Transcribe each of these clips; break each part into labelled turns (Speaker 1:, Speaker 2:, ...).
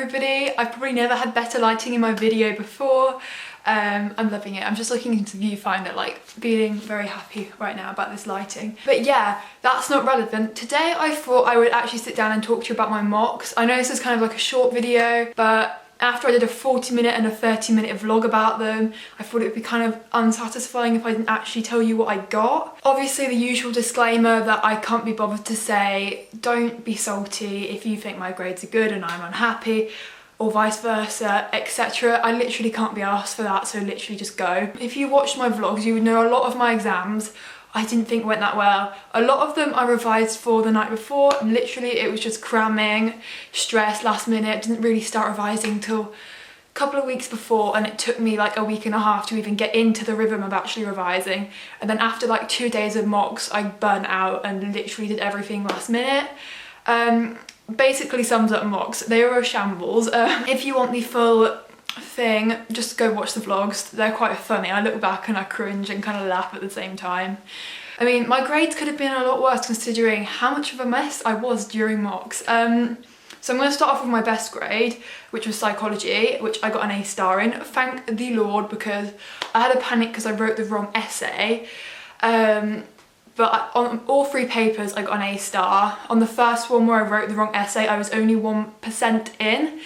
Speaker 1: everybody. I've probably never had better lighting in my video before. I'm loving it. I'm just looking into the viewfinder, like feeling very happy right now about this lighting. But yeah, that's not relevant. Today I thought I would actually sit down and talk to you about my mocks. I know this is kind of like a short video, but after I did a 40-minute and a 30-minute vlog about them, I thought it would be kind of unsatisfying if I didn't actually tell you what I got. Obviously the usual disclaimer that I can't be bothered to say, don't be salty if you think my grades are good and I'm unhappy, or vice versa, etc. I literally can't be asked for that, so literally just go. If you watched my vlogs, you would know a lot of my exams I didn't think went that well. A lot of them I revised for the night before. Literally it was just cramming, stress, last minute. Didn't really start revising till a couple of weeks before, and it took me like a week and a half to even get into the rhythm of actually revising. And then after like 2 days of mocks, I burnt out and literally did everything last minute. Basically sums up mocks. They are a shambles. If you want the full thing, just go watch the vlogs. They're quite funny. I look back and I cringe and kind of laugh at the same time. I mean, my grades could have been a lot worse considering how much of a mess I was during mocks. So I'm going to start off with my best grade, which was psychology, which I got an A* in. Thank the Lord, because I had a panic because I wrote the wrong essay. But on all 3 papers I got an A*. On the first one where I wrote the wrong essay, I was only 1% in.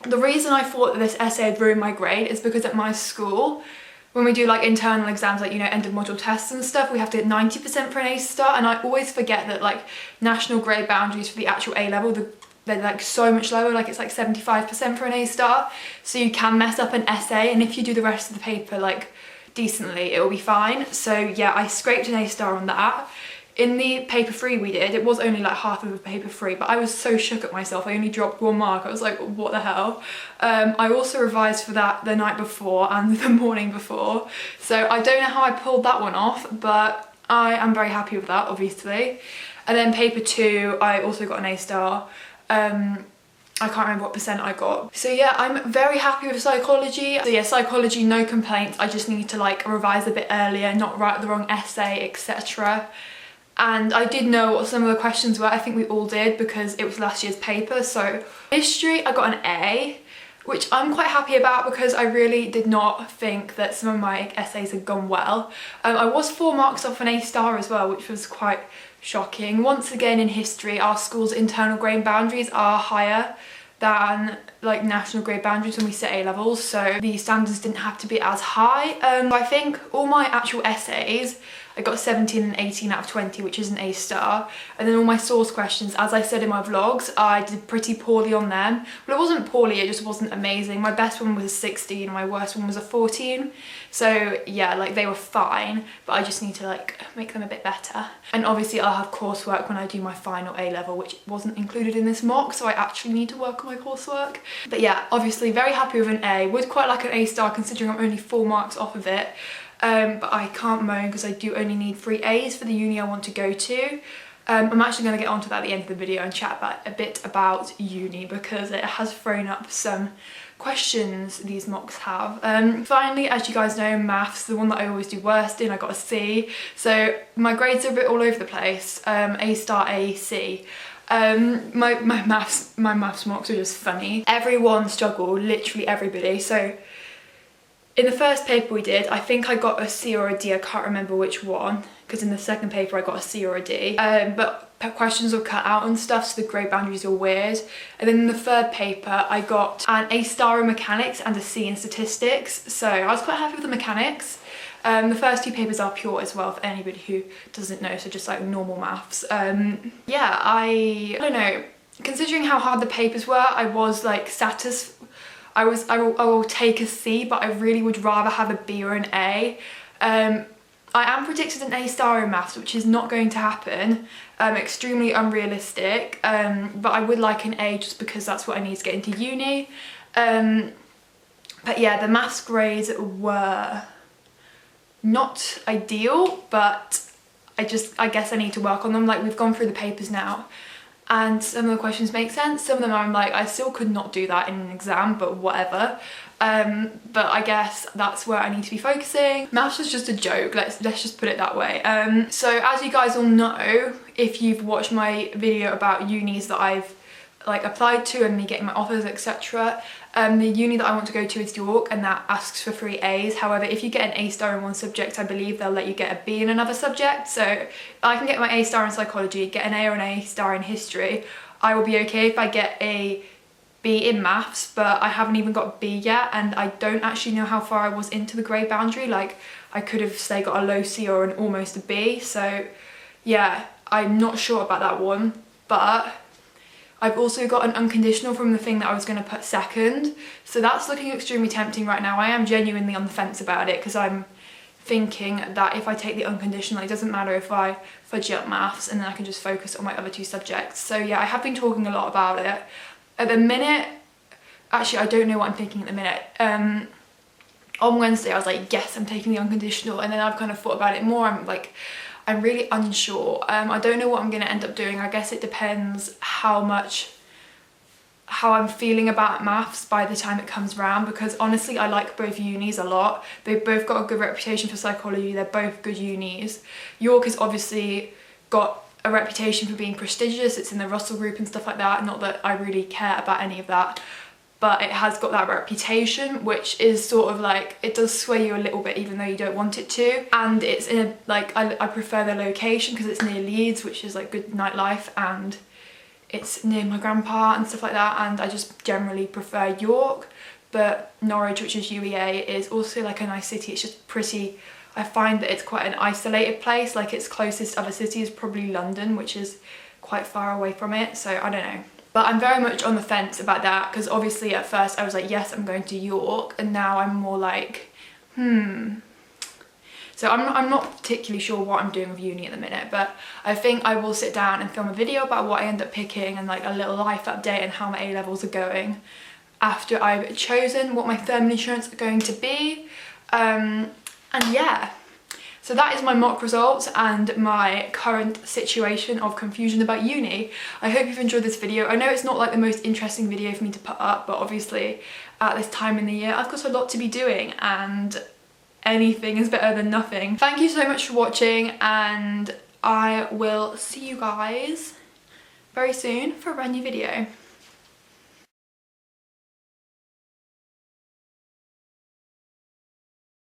Speaker 1: The reason I thought that this essay had ruined my grade is because at my school, when we do like internal exams, like, you know, end of module tests and stuff, we have to get 90% for an A*, and I always forget that like national grade boundaries for the actual A level, they're like so much lower, like it's like 75% for an A*, so you can mess up an essay, and if you do the rest of the paper like decently, it will be fine. So yeah, I scraped an A* on that. In the paper 3 we did, it was only like half of a paper 3, but I was so shook at myself. I only dropped 1 mark. I was like, what the hell? I also revised for that the night before and the morning before. So I don't know how I pulled that one off, but I am very happy with that, obviously. And then paper 2, I also got an A*. I can't remember what percent I got. So yeah, I'm very happy with psychology. So yeah, psychology, no complaints. I just need to like revise a bit earlier, not write the wrong essay, etc. And I did know what some of the questions were. I think we all did because it was last year's paper. So history, I got an A, which I'm quite happy about because I really did not think that some of my essays had gone well. I was 4 marks off an A* as well, which was quite shocking. Once again, in history, our school's internal grade boundaries are higher than like national grade boundaries when we set A levels, so the standards didn't have to be as high. I think all my actual essays, I got 17 and 18 out of 20, which is an A*. And then all my source questions, as I said in my vlogs, I did pretty poorly on them. Well, it wasn't poorly, it just wasn't amazing. My best one was a 16 and my worst one was a 14. So yeah, like they were fine, but I just need to like make them a bit better. And obviously I'll have coursework when I do my final A level, which wasn't included in this mock, so I actually need to work on my coursework. But yeah, obviously very happy with an A. Would quite like an A* considering I'm only 4 marks off of it. But I can't moan because I do only need 3 A's for the uni I want to go to. I'm actually going to get onto that at the end of the video and chat a bit about uni because it has thrown up some questions these mocks have. Finally, as you guys know, maths, the one that I always do worst in, I got a C. So my grades are a bit all over the place. A*, A, C. My maths mocks are just funny. Everyone struggled, literally everybody. So in the first paper we did, I think I got a C or a D, I can't remember which one, because in the second paper I got a C or a D. But questions were cut out and stuff, so the grade boundaries were weird. And then in the third paper I got an A* in mechanics and a C in statistics, so I was quite happy with the mechanics. The first 2 papers are pure as well, for anybody who doesn't know, so just like normal maths. Yeah, I don't know, considering how hard the papers were, I was like I will take a C, but I really would rather have a B or an A. I am predicted an A* in maths, which is not going to happen. Extremely unrealistic, but I would like an A just because that's what I need to get into uni. But yeah, the maths grades were not ideal, but I guess I need to work on them. Like, we've gone through the papers now, and some of the questions make sense. Some of them I'm like, I still could not do that in an exam, but whatever. But I guess that's where I need to be focusing. Maths was just a joke, let's just put it that way. So as you guys all know, if you've watched my video about unis that I've like applied to and me getting my offers, etc. The uni that I want to go to is York, and that asks for 3 A's. However, if you get an A star in one subject, I believe they'll let you get a B in another subject. So I can get my A star in psychology, get an A or an A star in history. I will be okay if I get a B in maths, but I haven't even got a B yet, and I don't actually know how far I was into the grade boundary. Like, I could have, say, got a low C or an almost a B. So yeah, I'm not sure about that one, but I've also got an unconditional from the thing that I was going to put second, so that's looking extremely tempting right now. I am genuinely on the fence about it, because I'm thinking that if I take the unconditional, it doesn't matter if I fudge up maths, and then I can just focus on my other 2 subjects. So yeah, I have been talking a lot about it. At the minute, actually I don't know what I'm thinking at the minute. On Wednesday I was like, yes, I'm taking the unconditional, and then I've kind of thought about it more. I'm really unsure. I don't know what I'm going to end up doing. I guess it depends how I'm feeling about maths by the time it comes around, because honestly I like both unis a lot. They've both got a good reputation for psychology. They're both good unis. York has obviously got a reputation for being prestigious. It's in the Russell group and stuff like that. Not that I really care about any of that, but it has got that reputation, which is sort of like, it does sway you a little bit even though you don't want it to. And it's in a, like, I prefer the location because it's near Leeds, which is like good nightlife, and it's near my grandpa and stuff like that, and I just generally prefer York. But Norwich, which is UEA, is also like a nice city. It's just pretty, I find that it's quite an isolated place. Like, its closest other city is probably London, which is quite far away from it, so I don't know. But I'm very much on the fence about that, because obviously at first I was like, yes, I'm going to York, and now I'm more like, So I'm not particularly sure what I'm doing with uni at the minute, but I think I will sit down and film a video about what I end up picking, and like a little life update and how my A-levels are going after I've chosen what my thermal insurance are going to be. And yeah, so that is my mock results and my current situation of confusion about uni. I hope you've enjoyed this video. I know it's not like the most interesting video for me to put up, but obviously at this time in the year I've got a lot to be doing, and anything is better than nothing. Thank you so much for watching, and I will see you guys very soon for a brand new video.